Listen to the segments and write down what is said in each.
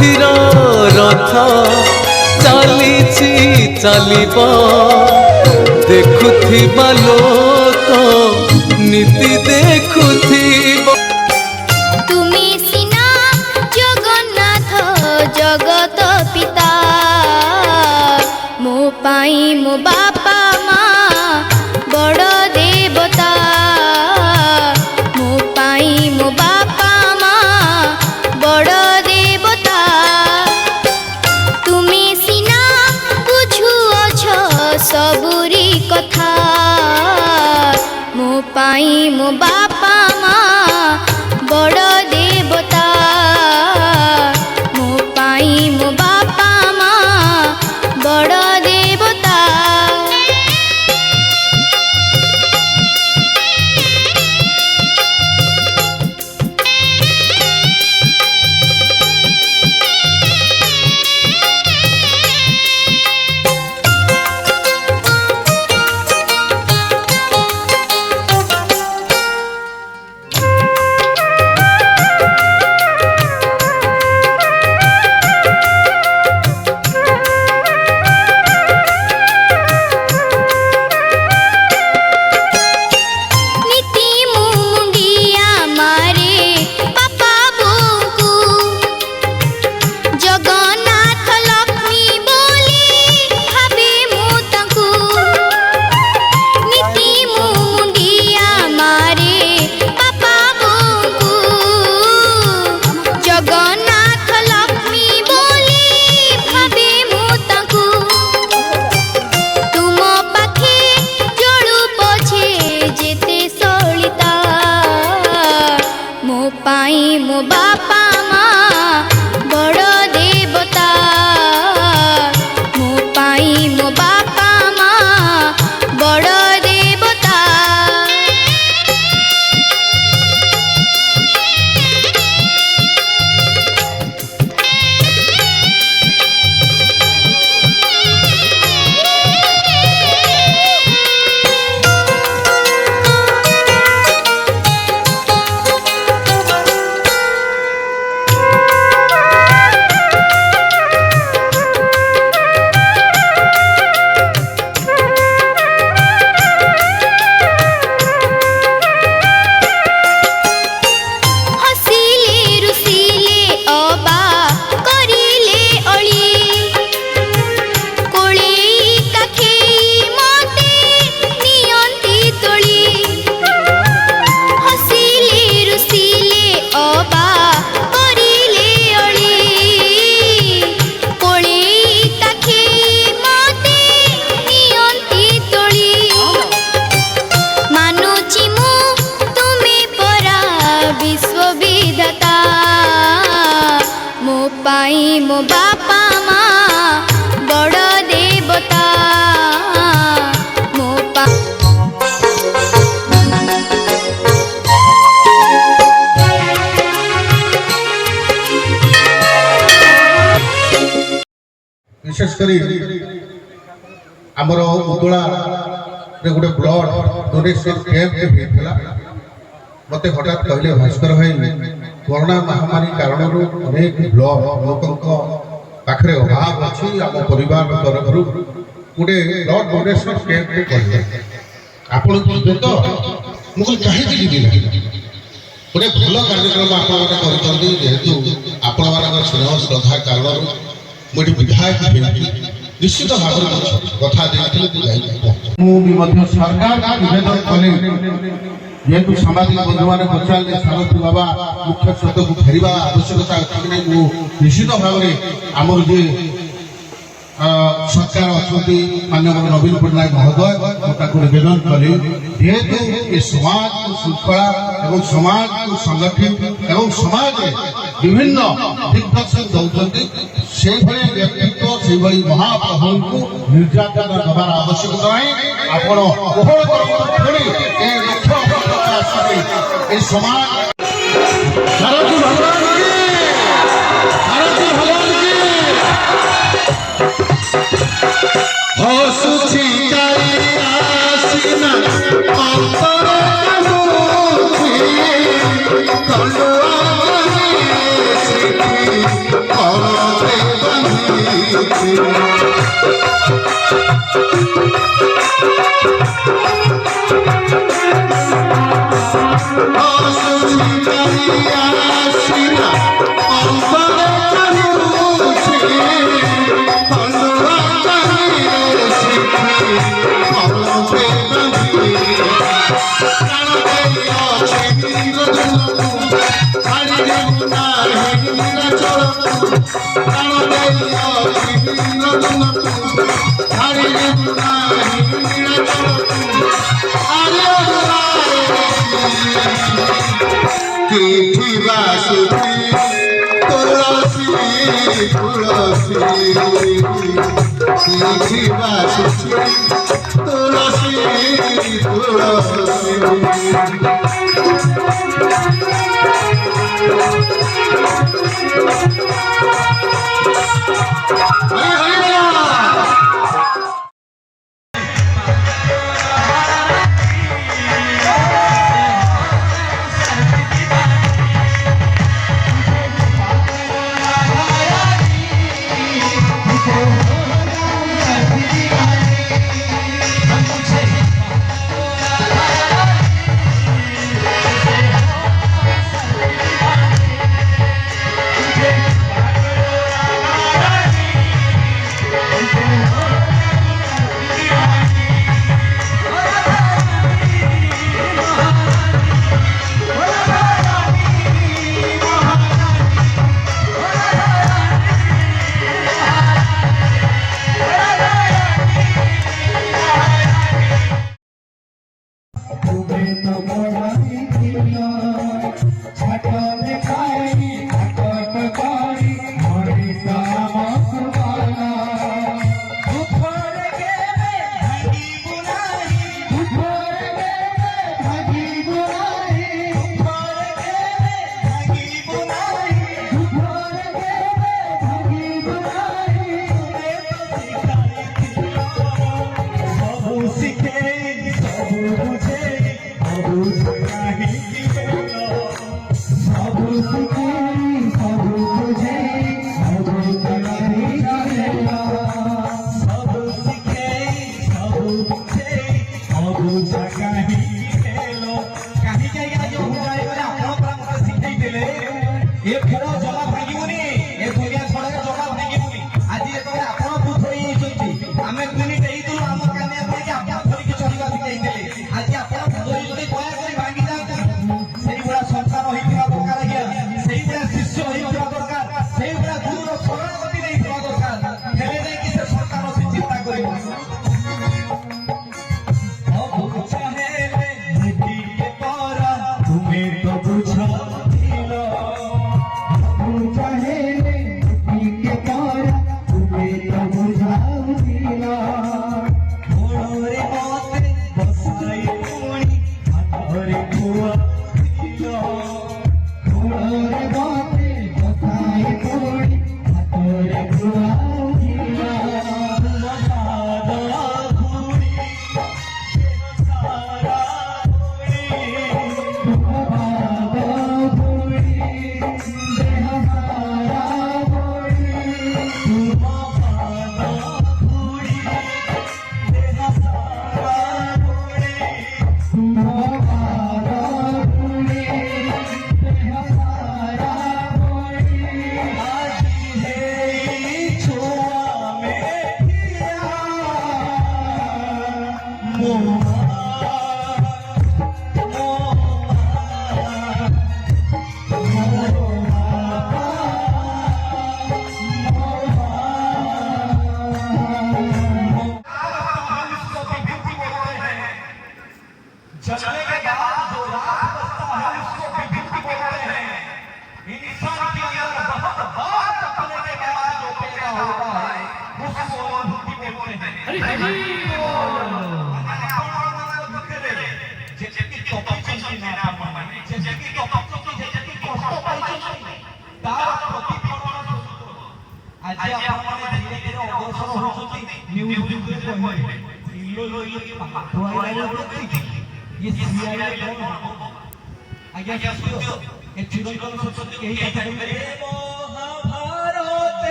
ପୃଥିର ରଥ ଚାଲିଛି ଚାଲିବ ଦେଖୁଥିବା ଲୋକ ନୀତି ଦେଖୁଥିବ। ତୁମେ ସିନା ଜଗନ୍ନାଥ ଜଗତ ପିତା ମୋ ପାଇଁ ମୋ ବାପା ମା ବଡ଼ ଦେବତା ମୋ ପାଇଁ ମୋ ବାପା ମା ବଡ଼ ଦେବତା। ତୁମେ ସିନା ବୁଝୁଅଛ ସବୁରି କଥା ମୋ ପାଇଁ ମୋ ବାପା ମା ବଡ଼ ଦେବତା ମୋ ପାଇଁ ମୋ ବାପା ମା ବଡ଼ ଦେବତା। ମୋ ବାପା ମା ବଡ଼ ଦେବତା ମୋ ପାଇଁ ମୋ ବାପା ମା ବଡ଼ ଦେବତା। ମୋ ବାପା ମା ବଡ଼ ଦେବତା ମୋ विशेष करी आमर उदला गोटे ब्लड डोनेशन कैंप होता मत हठात कहले भास्कर भाई कोरोना महामारी कारण अनेक ब्लड लोकों पाखे अभाव अच्छी आम परिवार तरफ गोटे ब्लड डोनेशन कैंप करें आपण तो मुझे कहीं जी गोटे भल कार्यक्रम आपतु आपण मान स्नेह श्रद्धा कारण मुझे विधायक निश्चित भाव कथा सरकार निवेदन कले जेहेतु सामाजिक बंधु मैंने पचारे सारथी बाबा मुख्य स्रोत को फेर आवश्यकता अच्छी कि नहीं निश्चित भाव में आमर जे सरकार अच्छा माननीय नवीन पट्टनायक महोदय निवेदन कले जेहेतु ये समाज को श्रृंखला एवं समाज को संगठित एवं समाज विभिन्न दिग्दर्शन दौरान से व्यक्तित्व से महाप्रभु को निर्यातना दबार आवश्यकता नहीं आप समाज Oh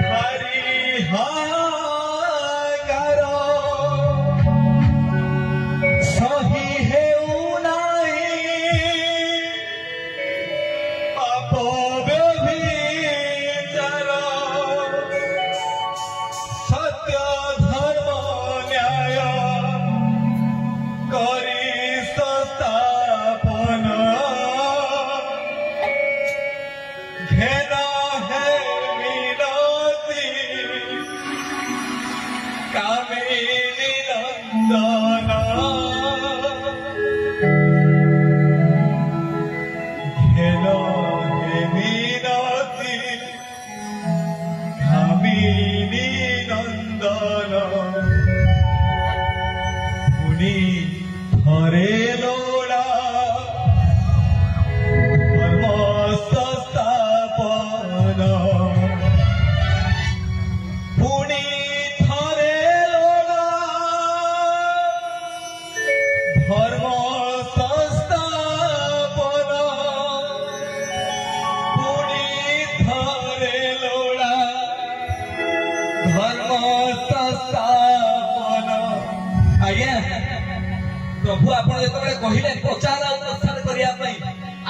हरि କରି ସଂସ୍ଥାପନ ଘେନ ହେ ମିନତି କାମିନୀ ନନ୍ଦନ ଘେନ ହେ ମିନତି কামিনী নন্দন পুনি ধরে লোড়া ধর্ম সংস্থাপন পুনি ধরে লোড়া ধর্ম সংস্থাপন পুনি ধরে লোড়া ধর্ম সংস্থাপন আজ্ঞା প্রভু ଆପଣ ଯେତେବେଳେ କହିଲେ ପ୍ରଚାର ଆଉ ପ୍ରସାର କରିବା ପାଇଁ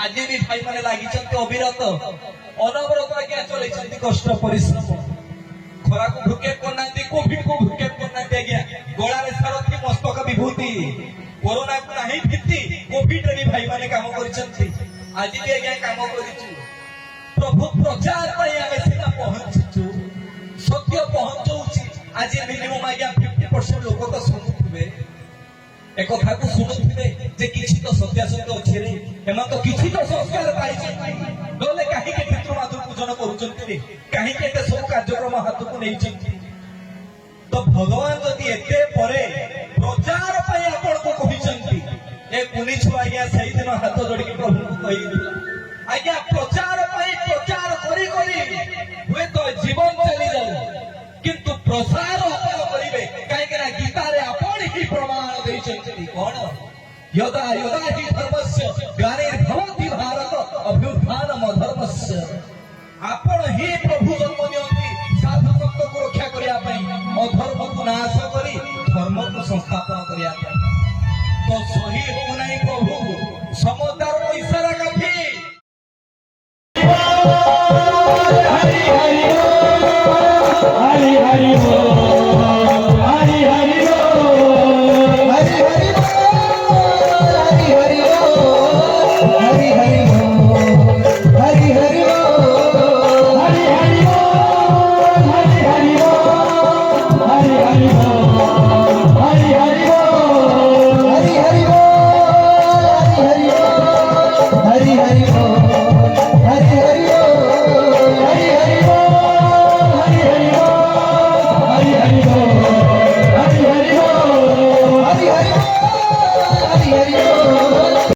ଆଜି ବି ଭାଇମାନେ ଲାଗିଛନ୍ତି ଅବିରତ ଅନବରତ ଆଜ୍ଞା ଚଲେଇଛନ୍ତି କଷ୍ଟ ପରିଶ୍ରମ ଖରାକୁ ଭୃକ୍ଷେପ କରୁନାହାନ୍ତି କୋଭିଡକୁ ଭୃକ୍ଷେପ କରୁନାହାନ୍ତି ଆଜ୍ଞା ଗଳାରେ ସାରଥି ମସ୍ତକ ବିଭୂତି କରୋନାକୁ ନାହିଁ ଭିତ୍ତି କୋଭିଡରେ ବି ଭାଇମାନେ କାମ କରିଛନ୍ତି ଆଜି ବି ଆଜ୍ଞା କାମ କରିଛୁ ପ୍ରଭୁ ପ୍ରଚାର ପାଇଁ ଆମେ ସିନା ପହଞ୍ଚିଛୁ ସତ୍ୟ ପହଞ୍ଚଉଛି ଆଜି ମିନିମମ୍ ଆଜ୍ଞା 50% ଲୋକ ତ ଶୁଣୁଥିବେ ଏ କଥାକୁ ଶୁଣୁଥିବେ ଯେ କିଛି ତ ସତ୍ୟାସତ୍ୟ ଅଛି ରେ ଏମାନେ ତ କିଛି ତ ସଂସ୍କାର ପାଇଛନ୍ତି ନହେଲେ କାହିଁକି ପିତୃମାତୃ ପୂଜନ କରୁଛନ୍ତି କାହିଁକି ଏତେ ସବୁ କାର୍ଯ୍ୟକ୍ରମ ହାତକୁ ନେଇଛନ୍ତି ତ ଭଗବାନ ଯଦି ଏତେ ପରେ ପ୍ରଚାର ପାଇଁ ଆପଣଙ୍କୁ କହିଛନ୍ତି ଏ କୁନି ଛୁଆ ଆଜ୍ଞା ସେଇଦିନ ହାତ ଯୋଡ଼ିକି ପ୍ରଭୁଙ୍କୁ କହିଥିଲା ଆଜ୍ଞା ପ୍ରଚାର ପାଇଁ ପ୍ରଚାର କରି କରି ହୁଏତ ଜୀବନ ଚାଲିଯାଉ କିନ୍ତୁ ପ୍ରସାର ଆପଣ କରିବେ କାହିଁକି ନା ଗୀତାରେ ଆପଣ ହିଁ ପ୍ରମାଣ ଦେଇଛନ୍ତି କଣ यदा यदा हि धर्मस्य ग्लानिर्भवति भारत अभ्युत्थानम धर्मस्य आपण हि प्रभु जन्म नियंती साधु भक्त को रक्षा करिया पई अधर्म को नाश करी धर्म को संस्थापन करिया पई तो सही हो